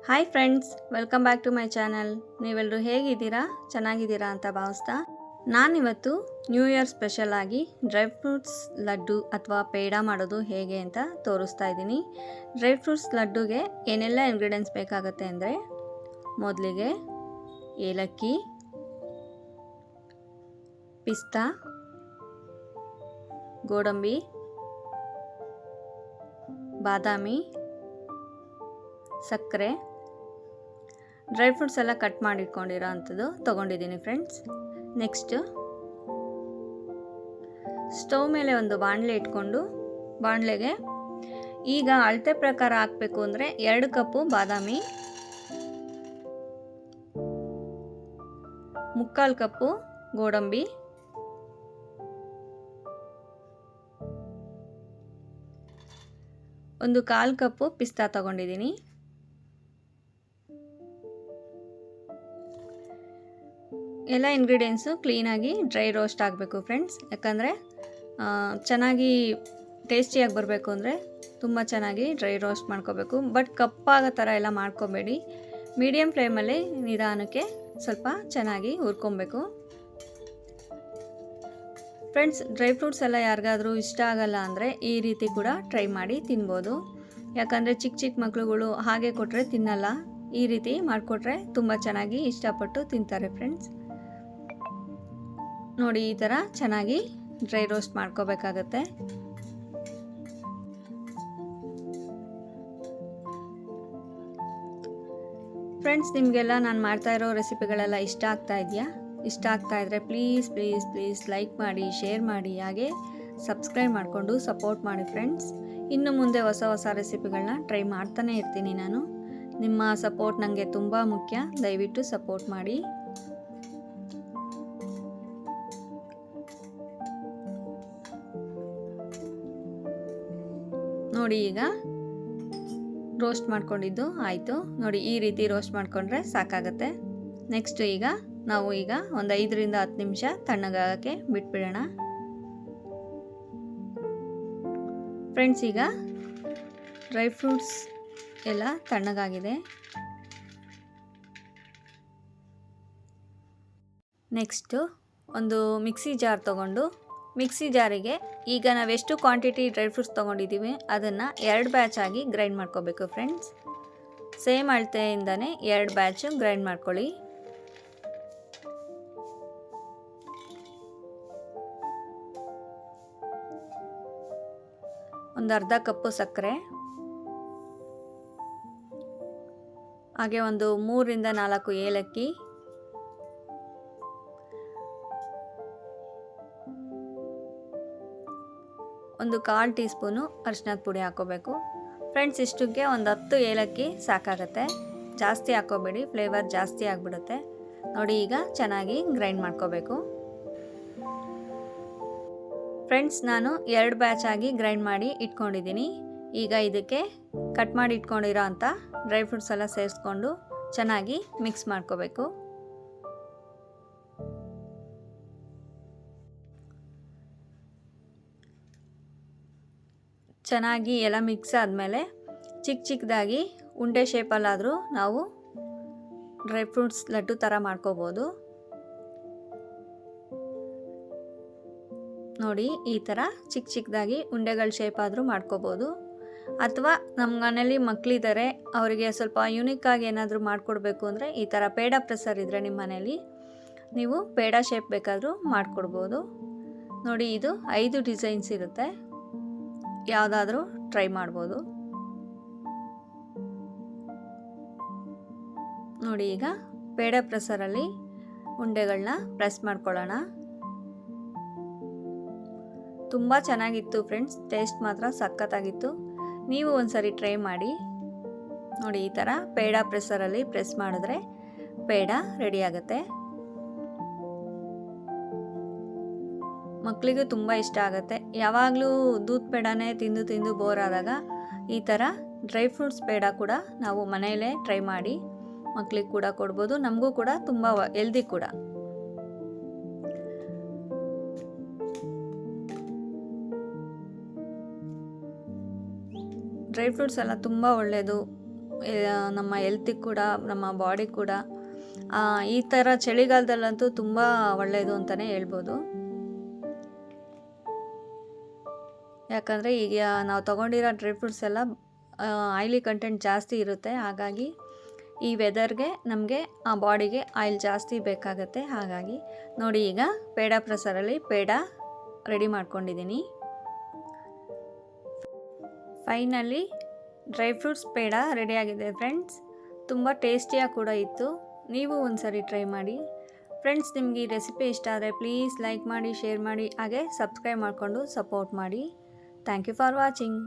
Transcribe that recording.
Hi friends, welcome back to my channel. ನೀವೆಲ್ಲರೂ ಹೇಗಿದ್ದೀರಾ? ಚೆನ್ನಾಗಿದ್ದೀರಾ ಅಂತ ಭಾವಿಸ್ತಾ ನಾನಿವತ್ತು ನ್ಯೂ ಇಯರ್ ಸ್ಪೆಷಲ್ ಆಗಿ ಡ್ರೈ ಫ್ರೂಟ್ಸ್ ಲಡ್ಡು ಅಥವಾ ಪೇಡ ಮಾಡೋದು ಹೇಗೆ ಅಂತ ತೋರಿಸ್ತಾ ಇದ್ದೀನಿ. ಡ್ರೈ ಫ್ರೂಟ್ಸ್ ಲಡ್ಡುಗೆ ಏನೆಲ್ಲ ಇಂಗ್ರೀಡಿಯೆಂಟ್ಸ್ ಬೇಕಾಗುತ್ತೆ ಅಂದರೆ, ಮೊದಲಿಗೆ ಏಲಕ್ಕಿ, ಪಿಸ್ತಾ, ಗೋಡಂಬಿ, ಬಾದಾಮಿ, ಸಕ್ಕರೆ, ಡ್ರೈ ಫ್ರೂಟ್ಸ್ ಎಲ್ಲ ಕಟ್ ಮಾಡಿ ಇಟ್ಕೊಂಡಿರೋ ಅಂಥದ್ದು ತೊಗೊಂಡಿದ್ದೀನಿ ಫ್ರೆಂಡ್ಸ್. ನೆಕ್ಸ್ಟು ಸ್ಟವ್ ಮೇಲೆ ಒಂದು ಬಾಣಲೆ ಇಟ್ಕೊಂಡು, ಬಾಣಲೆಗೆ ಈಗ ಅಳತೆ ಪ್ರಕಾರ ಹಾಕಬೇಕು ಅಂದರೆ 2 ಕಪ್ಪು ಬಾದಾಮಿ, 3/4 ಕಪ್ಪು ಗೋಡಂಬಿ, 1/4 ಕಪ್ಪು ಪಿಸ್ತಾ ತೊಗೊಂಡಿದ್ದೀನಿ. ಎಲ್ಲ ಇಂಗ್ರೀಡಿಯೆಂಟ್ಸು ಕ್ಲೀನಾಗಿ ಡ್ರೈ ರೋಸ್ಟ್ ಆಗಬೇಕು ಫ್ರೆಂಡ್ಸ್. ಯಾಕಂದರೆ ಚೆನ್ನಾಗಿ ಟೇಸ್ಟಿಯಾಗಿ ಬರಬೇಕು ಅಂದರೆ ತುಂಬ ಚೆನ್ನಾಗಿ ಡ್ರೈ ರೋಸ್ಟ್ ಮಾಡ್ಕೋಬೇಕು. ಬಟ್ ಕಪ್ಪಾಗೋ ಥರ ಎಲ್ಲ ಮಾಡ್ಕೋಬೇಡಿ. ಮೀಡಿಯಮ್ ಫ್ಲೇಮಲ್ಲಿ ನಿಧಾನಕ್ಕೆ ಸ್ವಲ್ಪ ಚೆನ್ನಾಗಿ ಹುರ್ಕೊಬೇಕು ಫ್ರೆಂಡ್ಸ್. ಡ್ರೈ ಫ್ರೂಟ್ಸ್ ಎಲ್ಲ ಯಾರಿಗಾದರೂ ಇಷ್ಟ ಆಗಲ್ಲ ಅಂದರೆ ಈ ರೀತಿ ಕೂಡ ಟ್ರೈ ಮಾಡಿ ತಿನ್ಬೋದು. ಯಾಕಂದರೆ ಚಿಕ್ಕ ಮಕ್ಕಳುಗಳು ಹಾಗೆ ಕೊಟ್ಟರೆ ತಿನ್ನಲ್ಲ. ಈ ರೀತಿ ಮಾಡಿಕೊಟ್ರೆ ತುಂಬ ಚೆನ್ನಾಗಿ ಇಷ್ಟಪಟ್ಟು ತಿಂತಾರೆ ಫ್ರೆಂಡ್ಸ್. ನೋಡಿ, ಈ ಥರ ಚೆನ್ನಾಗಿ ಡ್ರೈ ರೋಸ್ಟ್ ಮಾಡ್ಕೋಬೇಕಾಗತ್ತೆ. ಫ್ರೆಂಡ್ಸ್, ನಿಮಗೆಲ್ಲ ನಾನು ಮಾಡ್ತಾ ಇರೋ ರೆಸಿಪಿಗಳೆಲ್ಲ ಇಷ್ಟ ಆಗ್ತಾ ಇದೆಯಾ? ಇಷ್ಟ ಆಗ್ತಾ ಇದ್ದರೆ ಪ್ಲೀಸ್ ಲೈಕ್ ಮಾಡಿ, ಶೇರ್ ಮಾಡಿ, ಹಾಗೆ ಸಬ್ಸ್ಕ್ರೈಬ್ ಮಾಡಿಕೊಂಡು ಸಪೋರ್ಟ್ ಮಾಡಿ ಫ್ರೆಂಡ್ಸ್. ಇನ್ನು ಮುಂದೆ ಹೊಸ ರೆಸಿಪಿಗಳನ್ನ ಟ್ರೈ ಮಾಡ್ತಾನೆ ಇರ್ತೀನಿ ನಾನು. ನಿಮ್ಮ ಸಪೋರ್ಟ್ ನನಗೆ ತುಂಬ ಮುಖ್ಯ. ದಯವಿಟ್ಟು ಸಪೋರ್ಟ್ ಮಾಡಿ. ನೋಡಿ, ಈಗ ರೋಸ್ಟ್ ಮಾಡ್ಕೊಂಡಿದ್ದು ಆಯಿತು. ನೋಡಿ, ಈ ರೀತಿ ರೋಸ್ಟ್ ಮಾಡಿಕೊಂಡ್ರೆ ಸಾಕಾಗತ್ತೆ. ನೆಕ್ಸ್ಟ್ ನಾವು ಒಂದು 5 ರಿಂದ 10 ನಿಮಿಷ ತಣ್ಣಗಾಗಕ್ಕೆ ಬಿಟ್ಬಿಡೋಣ ಫ್ರೆಂಡ್ಸ್. ಈಗ ಡ್ರೈ ಫ್ರೂಟ್ಸ್ ಎಲ್ಲ ತಣ್ಣಗಾಗಿದೆ. ನೆಕ್ಸ್ಟು ಒಂದು ಮಿಕ್ಸಿ ಜಾರ್ ತೊಗೊಂಡು, ಮಿಕ್ಸಿ ಜಾರಿಗೆ ಈಗ ನಾವೆಷ್ಟು ಕ್ವಾಂಟಿಟಿ ಡ್ರೈ ಫ್ರೂಟ್ಸ್ ತೊಗೊಂಡಿದ್ದೀವಿ ಅದನ್ನು 2 ಬ್ಯಾಚ್ ಆಗಿ ಗ್ರೈಂಡ್ ಮಾಡ್ಕೋಬೇಕು ಫ್ರೆಂಡ್ಸ್. ಸೇಮ್ ಅಳತೆಯಿಂದನೇ 2 ಬ್ಯಾಚು ಗ್ರೈಂಡ್ ಮಾಡ್ಕೊಳ್ಳಿ. ಒಂದು ಅರ್ಧ ಕಪ್ಪು ಸಕ್ಕರೆ, ಹಾಗೆ ಒಂದು 3 ರಿಂದ 4 ಏಲಕ್ಕಿ, ಒಂದು 1/4 ಟೀ ಸ್ಪೂನು ಅರಿಶಿನದ ಪುಡಿ ಹಾಕೋಬೇಕು ಫ್ರೆಂಡ್ಸ್. ಇಷ್ಟಕ್ಕೆ ಒಂದು 10 ಏಲಕ್ಕಿ ಸಾಕಾಗತ್ತೆ. ಜಾಸ್ತಿ ಹಾಕೋಬೇಡಿ, ಫ್ಲೇವರ್ ಜಾಸ್ತಿ ಆಗಿಬಿಡುತ್ತೆ. ನೋಡಿ, ಈಗ ಚೆನ್ನಾಗಿ ಗ್ರೈಂಡ್ ಮಾಡ್ಕೋಬೇಕು ಫ್ರೆಂಡ್ಸ್. ನಾನು 2 ಬ್ಯಾಚ್ ಆಗಿ ಗ್ರೈಂಡ್ ಮಾಡಿ ಇಟ್ಕೊಂಡಿದ್ದೀನಿ. ಈಗ ಇದಕ್ಕೆ ಕಟ್ ಮಾಡಿ ಇಟ್ಕೊಂಡಿರೋ ಅಂಥ ಡ್ರೈ ಫ್ರೂಟ್ಸ್ ಎಲ್ಲ ಸೇರಿಸ್ಕೊಂಡು ಚೆನ್ನಾಗಿ ಮಿಕ್ಸ್ ಮಾಡ್ಕೋಬೇಕು. ಚೆನ್ನಾಗಿ ಎಲ್ಲ ಮಿಕ್ಸ್ ಆದಮೇಲೆ ಚಿಕ್ಕದಾಗಿ ಉಂಡೆ ಶೇಪಲ್ಲಾದರೂ ನಾವು ಡ್ರೈ ಫ್ರೂಟ್ಸ್ ಲಡ್ಡು ಥರ ಮಾಡ್ಕೋಬೋದು. ನೋಡಿ, ಈ ಥರ ಚಿಕ್ಕದಾಗಿ ಉಂಡೆಗಳ ಶೇಪ್ ಆದರೂ ಮಾಡ್ಕೋಬೋದು. ಅಥವಾ ನಮ್ಮ ಮನೇಲಿ ಮಕ್ಕಳಿದ್ದಾರೆ, ಅವರಿಗೆ ಸ್ವಲ್ಪ ಯೂನಿಕ್ಕಾಗಿ ಏನಾದರೂ ಮಾಡಿಕೊಡ್ಬೇಕು ಅಂದರೆ ಈ ಥರ ಪೇಡ ಪ್ರೆಸರ್ ಇದ್ದರೆ ನಿಮ್ಮ ಮನೇಲಿ ನೀವು ಪೇಡ ಶೇಪ್ ಬೇಕಾದರೂ ಮಾಡಿಕೊಡ್ಬೋದು. ನೋಡಿ, ಇದು 5 ಡಿಸೈನ್ಸ್ ಇರುತ್ತೆ, ಯಾವುದಾದ್ರೂ ಟ್ರೈ ಮಾಡ್ಬೋದು. ನೋಡಿ, ಈಗ ಪೇಡ ಪ್ರೆಸರಲ್ಲಿ ಉಂಡೆಗಳನ್ನ ಪ್ರೆಸ್ ಮಾಡ್ಕೊಳ್ಳೋಣ. ತುಂಬ ಚೆನ್ನಾಗಿತ್ತು ಫ್ರೆಂಡ್ಸ್, ಟೇಸ್ಟ್ ಮಾತ್ರ ಸಖತ್ತಾಗಿತ್ತು. ನೀವು ಒಂದ್ಸರಿ ಟ್ರೈ ಮಾಡಿ. ನೋಡಿ, ಈ ಥರ ಪೇಡ ಪ್ರೆಸರಲ್ಲಿ ಪ್ರೆಸ್ ಮಾಡಿದ್ರೆ ಪೇಡ ರೆಡಿ ಆಗುತ್ತೆ. ಮಕ್ಕಳಿಗೂ ತುಂಬ ಇಷ್ಟ ಆಗುತ್ತೆ. ಯಾವಾಗಲೂ ದೂದ್ ಪೇಡನೇ ತಿಂದು ಬೋರ್ ಆದಾಗ ಈ ಥರ ಡ್ರೈ ಫ್ರೂಟ್ಸ್ ಪೇಡ ಕೂಡ ನಾವು ಮನೆಯಲ್ಲೇ ಟ್ರೈ ಮಾಡಿ ಮಕ್ಕಳಿಗೆ ಕೂಡ ಕೊಡ್ಬೋದು. ನಮಗೂ ಕೂಡ ತುಂಬ ಹೆಲ್ದಿ ಕೂಡ. ಡ್ರೈ ಫ್ರೂಟ್ಸ್ ಎಲ್ಲ ತುಂಬ ಒಳ್ಳೆಯದು ನಮ್ಮ ಹೆಲ್ತಿಗೆ ಕೂಡ ನಮ್ಮ ಬಾಡಿ ಕೂಡ ಈ ಥರ ಚಳಿಗಾಲದಲ್ಲಂತೂ ತುಂಬ ಒಳ್ಳೆಯದು ಅಂತಲೇ ಹೇಳ್ಬೋದು. ಯಾಕಂದರೆ ಈಗ ನಾವು ತೊಗೊಂಡಿರೋ ಡ್ರೈ ಫ್ರೂಟ್ಸ್ ಎಲ್ಲ ಆಯಿಲಿ ಕಂಟೆಂಟ್ ಜಾಸ್ತಿ ಇರುತ್ತೆ. ಹಾಗಾಗಿ ಈ ವೆದರ್ಗೆ ನಮಗೆ ಆ ಬಾಡಿಗೆ ಆಯಿಲ್ ಜಾಸ್ತಿ ಬೇಕಾಗುತ್ತೆ. ಹಾಗಾಗಿ ನೋಡಿ, ಈಗ ಪೇಡ ಪ್ರೆಸರಲ್ಲಿ ಪೇಡ ರೆಡಿ ಮಾಡ್ಕೊಂಡಿದ್ದೀನಿ. ಫೈನಲಿ ಡ್ರೈ ಫ್ರೂಟ್ಸ್ ಪೇಡ ರೆಡಿಯಾಗಿದೆ ಫ್ರೆಂಡ್ಸ್. ತುಂಬ ಟೇಸ್ಟಿಯಾಗಿ ಕೂಡ ಇತ್ತು. ನೀವು ಒಂದ್ಸರಿ ಟ್ರೈ ಮಾಡಿ ಫ್ರೆಂಡ್ಸ್. ನಿಮಗೆ ಈ ರೆಸಿಪಿ ಇಷ್ಟ ಆದರೆ ಪ್ಲೀಸ್ ಲೈಕ್ ಮಾಡಿ, ಶೇರ್ ಮಾಡಿ, ಹಾಗೆ ಸಬ್ಸ್ಕ್ರೈಬ್ ಮಾಡಿಕೊಂಡು ಸಪೋರ್ಟ್ ಮಾಡಿ. Thank you for watching.